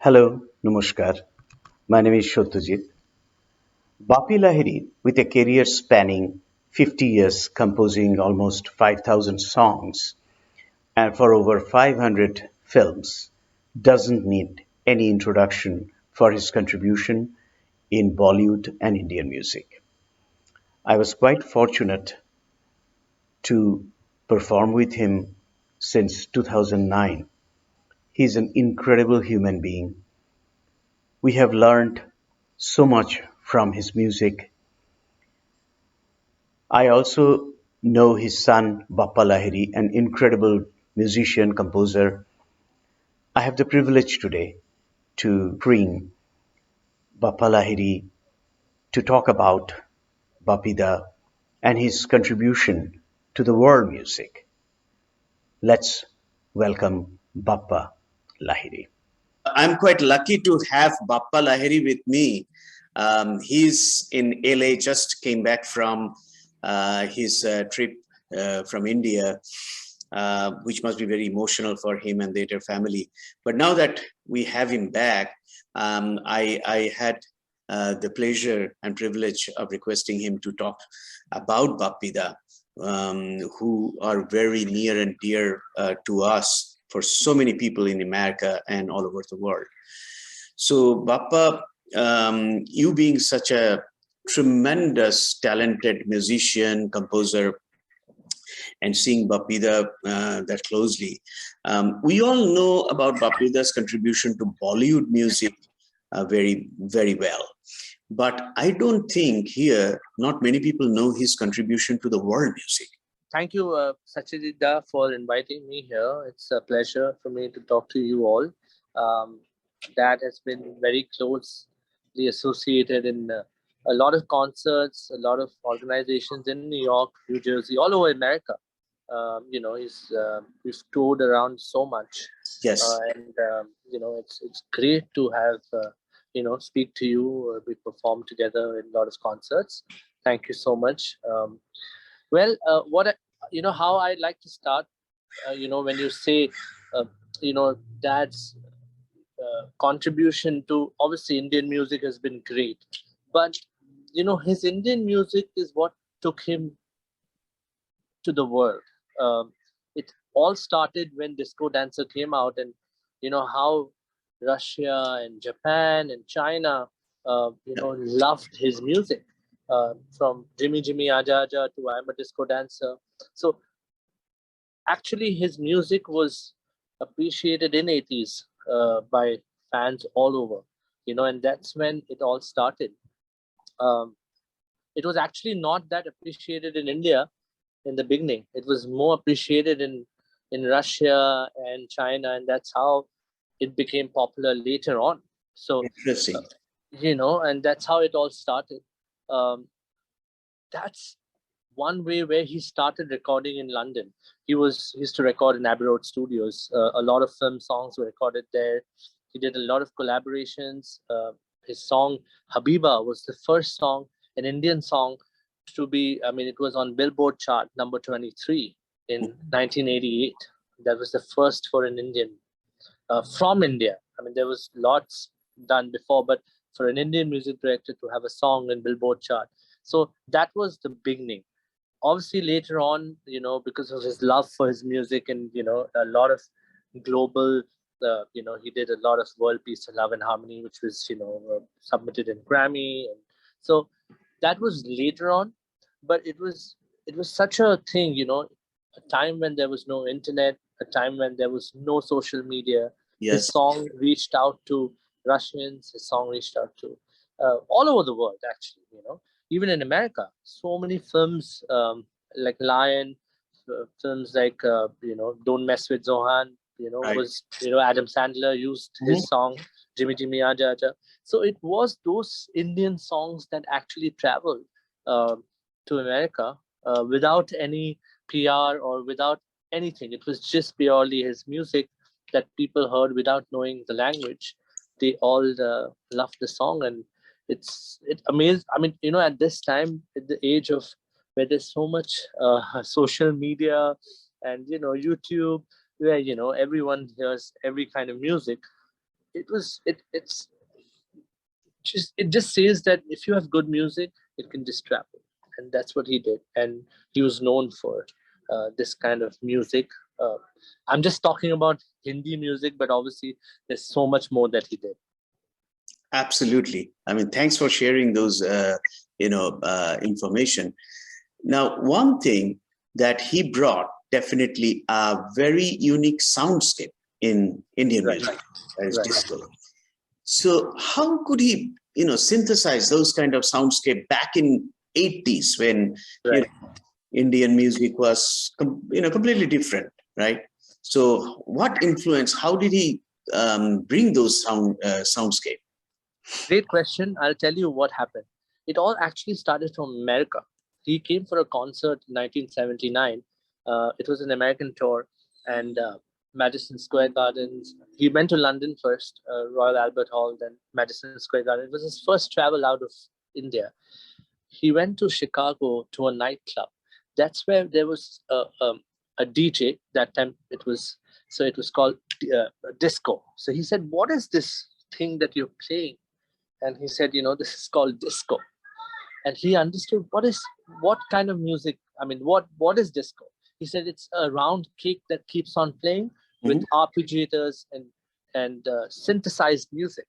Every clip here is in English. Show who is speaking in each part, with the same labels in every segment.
Speaker 1: Hello, Namaskar. My name is Satyajit. Bappi Lahiri, with a career spanning 50 years, composing almost 5,000 songs and for over 500 films, doesn't need any introduction for his contribution in Bollywood and Indian music. I was quite fortunate to perform with him since 2009. He's an incredible human being. We have learned so much from his music. I also know his son Bappa Lahiri, an incredible musician composer. I have the privilege today to bring Bappa Lahiri to talk about Bapida and his contribution to the world music. Let's welcome Bappa Lahiri.
Speaker 2: I'm quite lucky to have Bappa Lahiri with me. He's in LA, just came back from his trip from India, which must be very emotional for him and their family. But now that we have him back, I had the pleasure and privilege of requesting him to talk about Bappida, who are very near and dear to us for so many people in America and all over the world. So Bappa, you being such a tremendous talented musician, composer, and seeing Bappida that closely, we all know about Bappida's contribution to Bollywood music very, very well. But I don't think here, not many people know his contribution to the world music.
Speaker 3: Thank you, Satyajit, for inviting me here. It's a pleasure for me to talk to you all. That has been very closely associated in a lot of concerts, a lot of organizations in New York, New Jersey, all over America. We've toured around so much.
Speaker 2: Yes.
Speaker 3: It's great to have speak to you. We perform together in a lot of concerts. Thank you so much. How I'd like to start. When you say, Dad's contribution to obviously Indian music has been great, but his Indian music is what took him to the world. It all started when Disco Dancer came out, and how Russia and Japan and China, loved his music. From Jimmy Jimmy Aja Aja to I'm a Disco Dancer. So actually his music was appreciated in 80s by fans all over, and that's when it all started. It was actually not that appreciated in India in the beginning. It was more appreciated in Russia and China, and that's how it became popular later on. So
Speaker 2: interesting.
Speaker 3: And that's how it all started. That's one way where he started recording in London. He used to record in Abbey Road Studios. A lot of film songs were recorded there. He did a lot of collaborations. His song Habiba was the first song, an Indian song, to be, it was on Billboard chart number 23 in 1988. That was the first for an Indian from India. There was lots done before, but for an Indian music director to have a song in Billboard chart. So that was the beginning. Obviously, later on, because of his love for his music and, a lot of global, he did a lot of World Peace and Love and Harmony, which was, submitted in Grammy. And so that was later on, but it was such a thing, a time when there was no internet, a time when there was no social media.
Speaker 2: Yes.
Speaker 3: His song reached out to Russians, his song reached out to all over the world, actually, even in America. So many films like Lion, films like, Don't Mess with Zohan,
Speaker 2: Right.
Speaker 3: was, Adam Sandler used his song, Jimmy Jimmy Aja Aja. So it was those Indian songs that actually traveled to America without any PR or without anything. It was just purely his music that people heard without knowing the language. They all loved the song, and it amazed. At this time, at the age of where there's so much social media and YouTube, where everyone hears every kind of music. it just says that if you have good music, it can just travel, and that's what he did. And he was known for this kind of music. uh, I'm just talking about Hindi music, but obviously there's so much more that he did.
Speaker 2: Absolutely. I mean, thanks for sharing those, information. Now, one thing that he brought definitely a very unique soundscape in Indian
Speaker 3: Right.
Speaker 2: music, that is
Speaker 3: Right.
Speaker 2: disco. So how could he, synthesize those kind of soundscape back in 80s when
Speaker 3: Right.
Speaker 2: Indian music was, completely different, right? So what influence, how did he bring those soundscape?
Speaker 3: Great question. I'll tell you what happened. It all actually started from America. He came for a concert in 1979. It was an American tour, and Madison Square Gardens. He went to London first, Royal Albert Hall, then Madison Square Garden. It was his first travel out of India. He went to Chicago to a nightclub. That's where there was a DJ. That time it was called disco. So he said, "What is this thing that you're playing?" And he said, "This is called disco." And he understood what kind of music. I mean, what is disco? He said it's a round cake that keeps on playing with arpeggiators and synthesized music.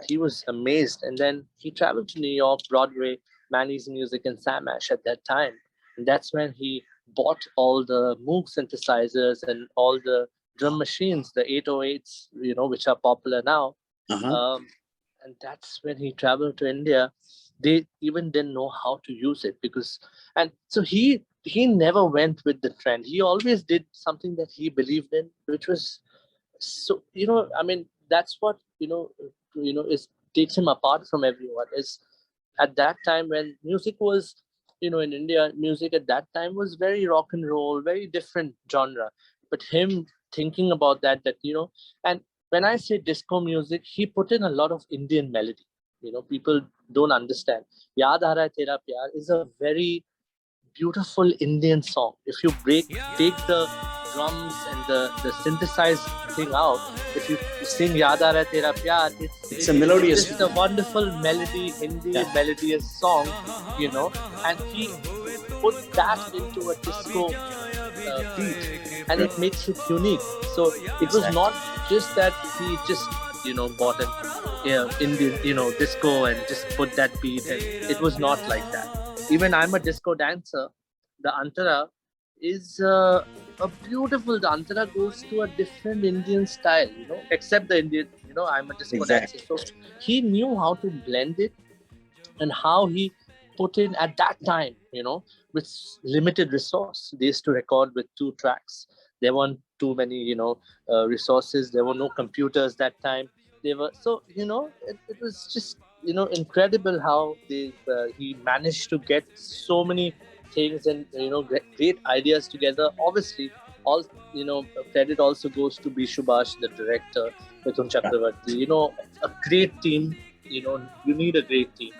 Speaker 3: He was amazed, and then he traveled to New York, Broadway, Manny's Music, and Sam Ash at that time, and that's when he bought all the Moog synthesizers and all the drum machines, the 808s, which are popular now. Um, and that's when he traveled to India. They even didn't know how to use it and so he never went with the trend. He always did something that he believed in, which was so I mean, that's what is takes him apart from everyone. Is at that time when music was in India, music at that time was very rock and roll, very different genre. But him thinking about that and when I say disco music, he put in a lot of Indian melody. People don't understand. Yaad Aa Raha Hai Tera Pyar is a very beautiful Indian song. If you take the drums and the synthesized thing out, if you sing Yaad Aa Raha Hai Tera Pyar,
Speaker 2: it's a melodious,
Speaker 3: it's a wonderful melody, Hindi melodious song, and he put that into a disco beat, and it makes it unique. So it was not just that he just bought an Indian disco and just put that beat, and it was not like that. Even I'm a disco dancer. The antara is a beautiful. The antara goes to a different Indian style, except the Indian. I'm a disco dancer, so he knew how to blend it and how he put in at that time, with limited resource. They used to record with 2 tracks. There weren't too many, resources. There were no computers that time. They were it was just incredible how he managed to get so many things and great ideas together. Obviously, all credit also goes to B. Subhash, the director, Mithun Chakravarti. A great team. You need a great team.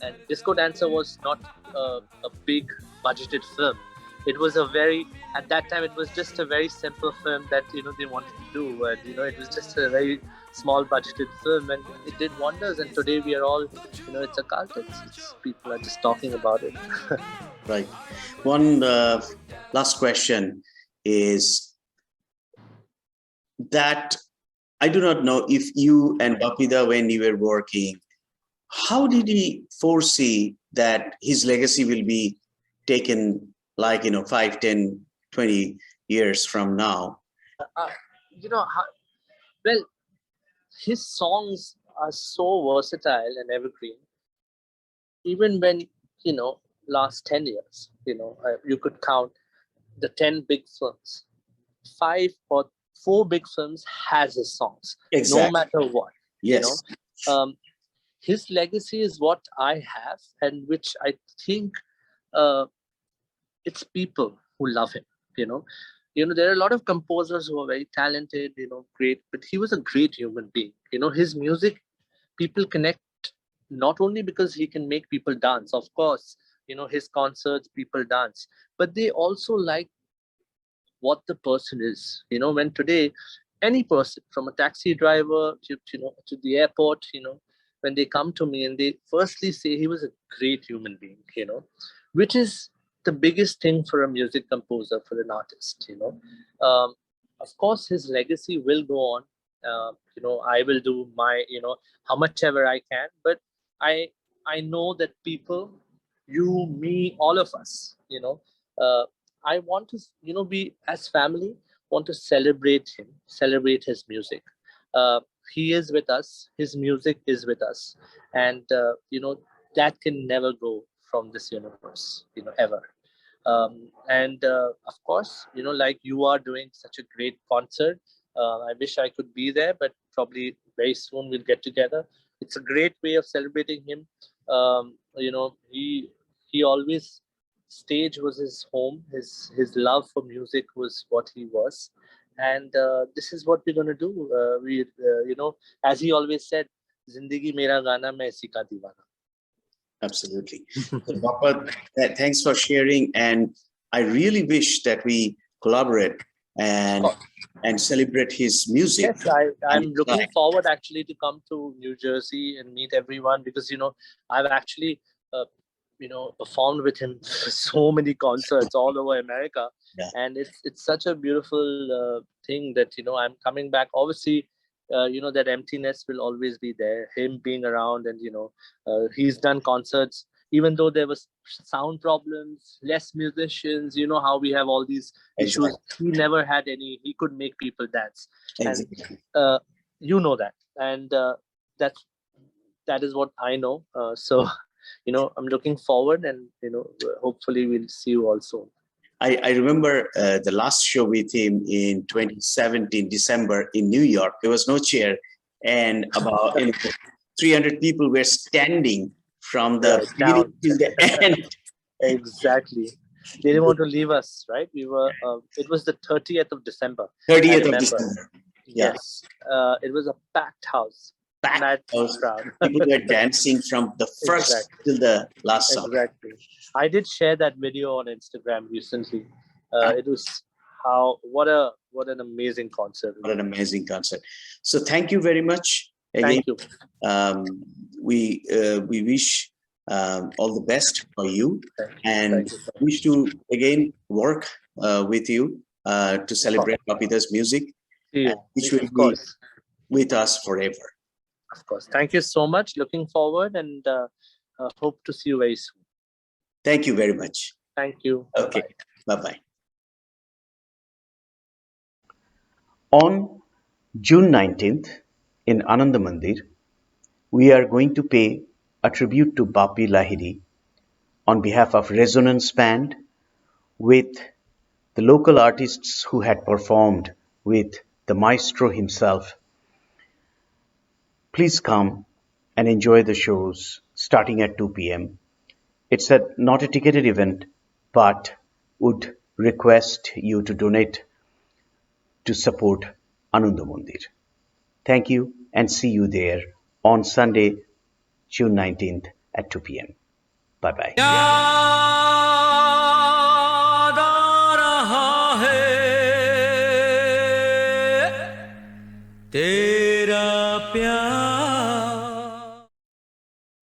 Speaker 3: And Disco Dancer was not a big budgeted film. It was at that time, it was just a very simple film that, they wanted to do. And, it was just a very small budgeted film, and it did wonders. And today we are all, it's a cult. It's people are just talking about it.
Speaker 2: Right. One last question is that I do not know if you and Bapida, when you were working, how did he foresee that his legacy will be taken 5, 10, 20 years from now?
Speaker 3: Well, his songs are so versatile and evergreen. Even when, last 10 years, you could count the 10 big films. 5 or 4 big films has his songs, no matter what.
Speaker 2: Yes.
Speaker 3: His legacy is what I have, and which I think it's people who love him. There are a lot of composers who are very talented, great, but he was a great human being. His music, people connect not only because he can make people dance. Of course, his concerts, people dance, but they also like what the person is. When today any person, from a taxi driver to to the airport, when they come to me and they firstly say he was a great human being, which is the biggest thing for a music composer, for an artist. Of course, his legacy will go on. I will do my, how much ever I can, but I I know that people, you, me, all of us, uh, I want to, be as family, want to celebrate him, celebrate his music. Uh, he is with us. His music is with us, and that can never go from this universe, ever. And of course, like you are doing such a great concert. I wish I could be there, but probably very soon we'll get together. It's a great way of celebrating him. He always, stage was his home. His love for music was what he was, and this is what we're gonna do. As he always said, "Zindagi mera gana, main isi ka deewana."
Speaker 2: Absolutely. So, Bappa, thanks for sharing. And I really wish that we collaborate and celebrate his music.
Speaker 3: Yes, I'm looking forward actually to come to New Jersey and meet everyone, because I've actually performed with him so many concerts all over America,
Speaker 2: Yeah.
Speaker 3: and it's such a beautiful thing that I'm coming back. Obviously, that emptiness will always be there. Him being around, and he's done concerts even though there was sound problems, less musicians. You know how we have all these issues.
Speaker 2: Exactly.
Speaker 3: He never had any. He could make people dance,
Speaker 2: Exactly.
Speaker 3: and that, and that is what I know. So I'm looking forward, and hopefully we'll see you all soon.
Speaker 2: I remember the last show with him in 2017 December in New York. There was no chair, and about 300 people were standing from the beginning till the end.
Speaker 3: Exactly. They didn't want to leave us, right? We were. It was the 30th of December.
Speaker 2: 30th of December. Yeah.
Speaker 3: Yes. It was a packed house.
Speaker 2: Packed house. People were dancing from the first till the last song.
Speaker 3: Exactly. I did share that video on Instagram recently. It was what an amazing concert.
Speaker 2: What an amazing concert. So thank you very much. Again,
Speaker 3: thank you.
Speaker 2: We wish all the best for you, and
Speaker 3: you.
Speaker 2: wish to again work with you to celebrate Bappi's music, which will be with us forever.
Speaker 3: Of course. Thank you so much. Looking forward, and hope to see you very soon.
Speaker 2: Thank you very much.
Speaker 3: Thank you.
Speaker 2: Okay. Bye-bye.
Speaker 1: On June 19th in Ananda Mandir, we are going to pay a tribute to Bappi Lahiri on behalf of Resonance Band with the local artists who had performed with the maestro himself. Please come and enjoy the shows starting at 2 p.m. It's not a ticketed event, but would request you to donate to support Ananda Mandir. Thank you and see you there on Sunday, June 19th at 2 p.m. Bye-bye.